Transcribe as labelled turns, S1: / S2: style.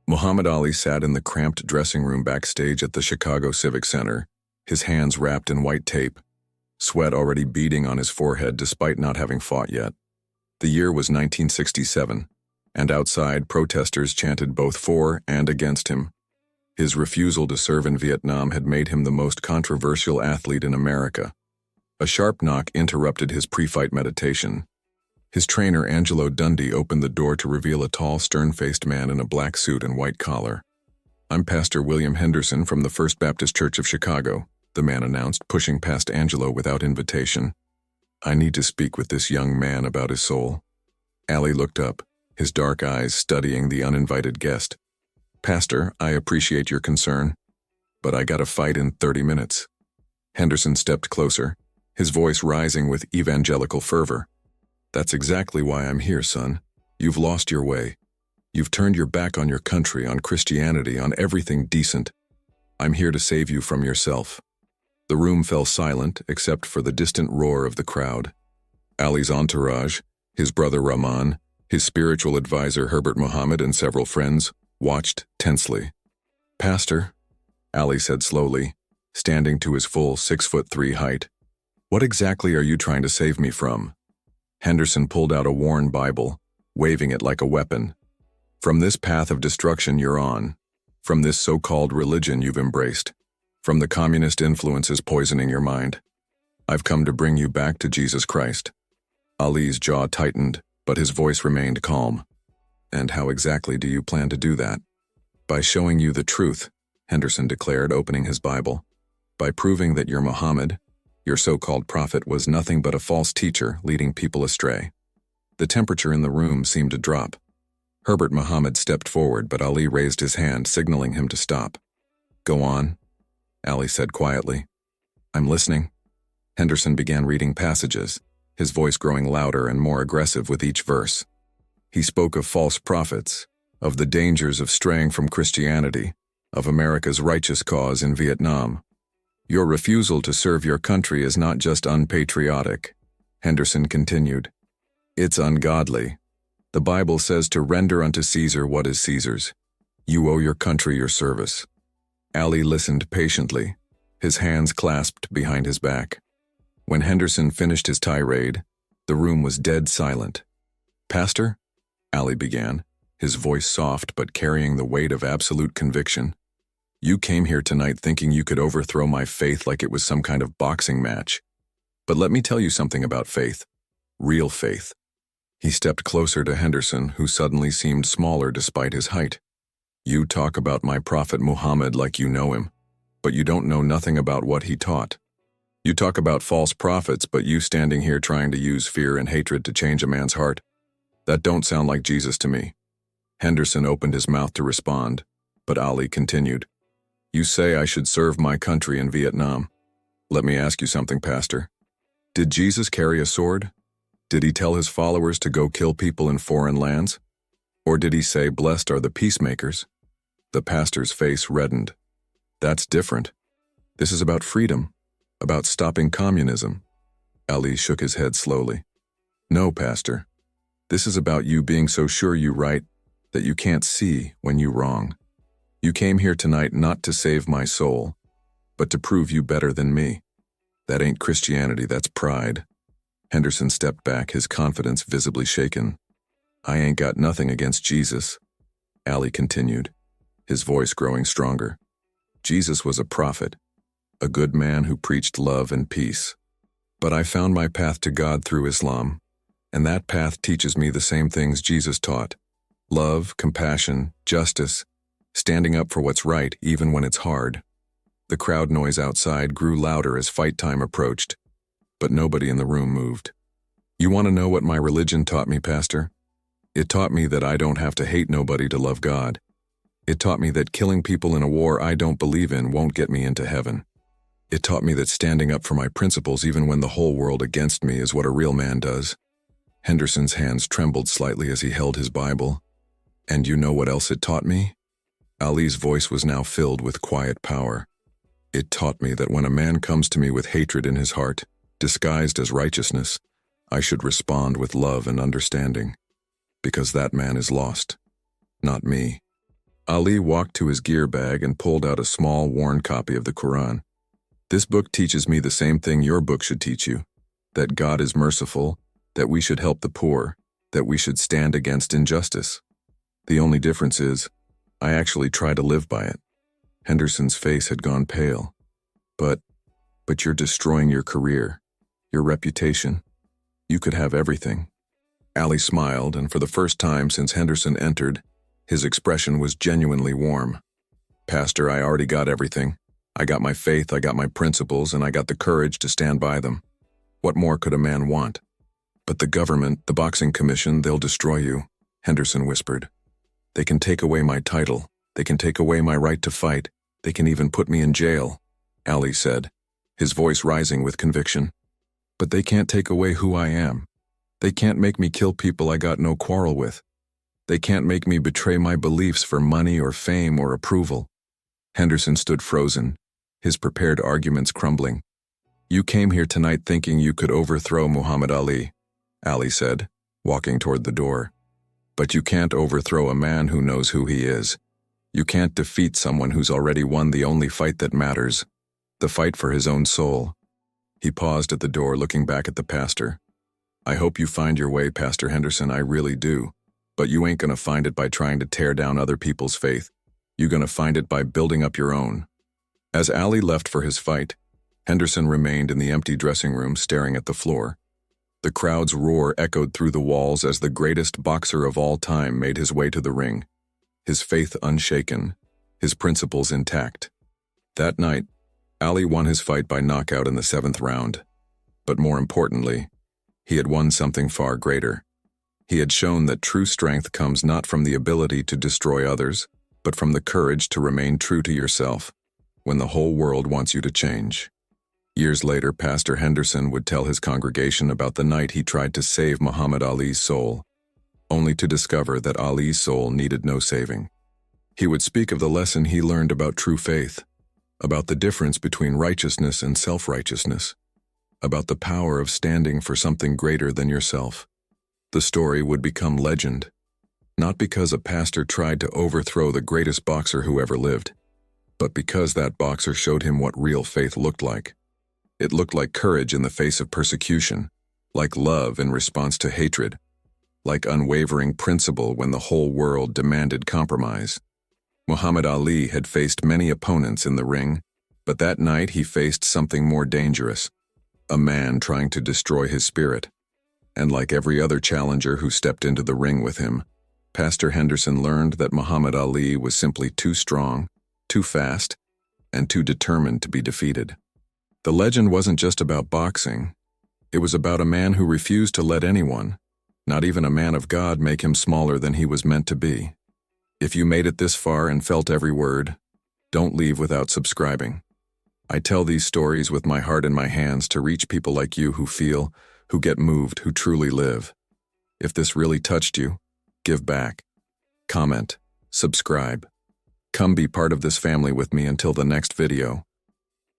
S1: Muhammad Ali sat in the cramped dressing room backstage at the Chicago Civic Center, his hands wrapped in white tape, sweat already beading on his forehead despite not having fought yet. The year was 1967, and outside protesters chanted both for and against him. His refusal to serve in Vietnam had made him the most controversial athlete in America. A sharp knock interrupted his pre-fight meditation. His trainer, Angelo Dundee, opened the door to reveal a tall, stern-faced man in a black suit and white collar. "I'm Pastor William Henderson from the First Baptist Church of Chicago," the man announced, pushing past Angelo without invitation. "I need to speak with this young man about his soul." Ali looked up, his dark eyes studying the uninvited guest. "Pastor, I appreciate your concern, but I got a fight in 30 minutes. Henderson stepped closer, his voice rising with evangelical fervor. "That's exactly why I'm here, son. You've lost your way. You've turned your back on your country, on Christianity, on everything decent. I'm here to save you from yourself." The room fell silent except for the distant roar of the crowd. Ali's entourage, his brother Rahman, his spiritual advisor Herbert Muhammad, and several friends watched tensely. "Pastor," Ali said slowly, standing to his full 6'3" height, "what exactly are you trying to save me from?" Henderson pulled out a worn Bible, waving it like a weapon. "From this path of destruction you're on, from this so-called religion you've embraced, from the communist influences poisoning your mind. I've come to bring you back to Jesus Christ." Ali's jaw tightened, but his voice remained calm. "And how exactly do you plan to do that?" "By showing you the truth," Henderson declared, opening his Bible. "By proving that your Muhammad, your so-called prophet, was nothing but a false teacher leading people astray." The temperature in the room seemed to drop. Herbert Muhammad stepped forward, but Ali raised his hand, signaling him to stop. "Go on," Ali said quietly. "I'm listening." Henderson began reading passages, his voice growing louder and more aggressive with each verse. He spoke of false prophets, of the dangers of straying from Christianity, of America's righteous cause in Vietnam. "Your refusal to serve your country is not just unpatriotic," Henderson continued. "It's ungodly. The Bible says to render unto Caesar what is Caesar's. You owe your country your service." Ali listened patiently, his hands clasped behind his back. When Henderson finished his tirade, the room was dead silent. "Pastor?" Ali began, his voice soft but carrying the weight of absolute conviction. "You came here tonight thinking you could overthrow my faith like it was some kind of boxing match. But let me tell you something about faith. Real faith." He stepped closer to Henderson, who suddenly seemed smaller despite his height. "You talk about my prophet Muhammad like you know him, but you don't know nothing about what he taught. You talk about false prophets, but you standing here trying to use fear and hatred to change a man's heart. That don't sound like Jesus to me." Henderson opened his mouth to respond, but Ali continued. "You say I should serve my country in Vietnam. Let me ask you something, Pastor. Did Jesus carry a sword? Did he tell his followers to go kill people in foreign lands? Or did he say, 'Blessed are the peacemakers'?" The pastor's face reddened. "That's different. This is about freedom, about stopping communism." Ali shook his head slowly. "No, Pastor. This is about you being so sure you right that you can't see when you wrong. You came here tonight not to save my soul, but to prove you better than me. That ain't Christianity, that's pride." Henderson stepped back, his confidence visibly shaken. "I ain't got nothing against Jesus," Ali continued, his voice growing stronger. "Jesus was a prophet, a good man who preached love and peace. But I found my path to God through Islam, and that path teaches me the same things Jesus taught: love, compassion, justice, standing up for what's right even when it's hard." The crowd noise outside grew louder as fight time approached, but nobody in the room moved. "You want to know what my religion taught me, Pastor? It taught me that I don't have to hate nobody to love God. It taught me that killing people in a war I don't believe in won't get me into heaven. It taught me that standing up for my principles even when the whole world against me is what a real man does." Henderson's hands trembled slightly as he held his Bible. "And you know what else it taught me?" Ali's voice was now filled with quiet power. "It taught me that when a man comes to me with hatred in his heart, disguised as righteousness, I should respond with love and understanding, because that man is lost, not me." Ali walked to his gear bag and pulled out a small, worn copy of the Quran. This book teaches me the same thing your book should teach you, that God is merciful, that we should help the poor, that we should stand against injustice. The only difference is, I actually try to live by it. Henderson's face had gone pale. But you're destroying your career, your reputation. You could have everything. Ali smiled, and for the first time since Henderson entered, his expression was genuinely warm. Pastor, I already got everything. I got my faith, I got my principles, and I got the courage to stand by them. What more could a man want? But the government, the boxing commission, they'll destroy you, Henderson whispered. They can take away my title. They can take away my right to fight. They can even put me in jail, Ali said, his voice rising with conviction. But they can't take away who I am. They can't make me kill people I got no quarrel with. They can't make me betray my beliefs for money or fame or approval. Henderson stood frozen, his prepared arguments crumbling. You came here tonight thinking you could overthrow Muhammad Ali, Ali said, walking toward the door. But you can't overthrow a man who knows who he is. You can't defeat someone who's already won the only fight that matters, the fight for his own soul. He paused at the door, looking back at the pastor. I hope you find your way, Pastor Henderson, I really do. But you ain't gonna find it by trying to tear down other people's faith. You're gonna find it by building up your own. As Ali left for his fight, Henderson remained in the empty dressing room staring at the floor. The crowd's roar echoed through the walls as the greatest boxer of all time made his way to the ring, his faith unshaken, his principles intact. That night, Ali won his fight by knockout in the 7th round. But more importantly, he had won something far greater. He had shown that true strength comes not from the ability to destroy others, but from the courage to remain true to yourself when the whole world wants you to change. Years later, Pastor Henderson would tell his congregation about the night he tried to save Muhammad Ali's soul, only to discover that Ali's soul needed no saving. He would speak of the lesson he learned about true faith, about the difference between righteousness and self-righteousness, about the power of standing for something greater than yourself. The story would become legend, not because a pastor tried to overthrow the greatest boxer who ever lived, but because that boxer showed him what real faith looked like. It looked like courage in the face of persecution, like love in response to hatred, like unwavering principle when the whole world demanded compromise. Muhammad Ali had faced many opponents in the ring, but that night he faced something more dangerous, a man trying to destroy his spirit. And like every other challenger who stepped into the ring with him, Pastor Henderson learned that Muhammad Ali was simply too strong, too fast, and too determined to be defeated. The legend wasn't just about boxing. It was about a man who refused to let anyone, not even a man of God, make him smaller than he was meant to be. If you made it this far and felt every word, don't leave without subscribing. I tell these stories with my heart in my hands to reach people like you who feel, who get moved, who truly live. If this really touched you, give back. Comment, subscribe. Come be part of this family with me until the next video.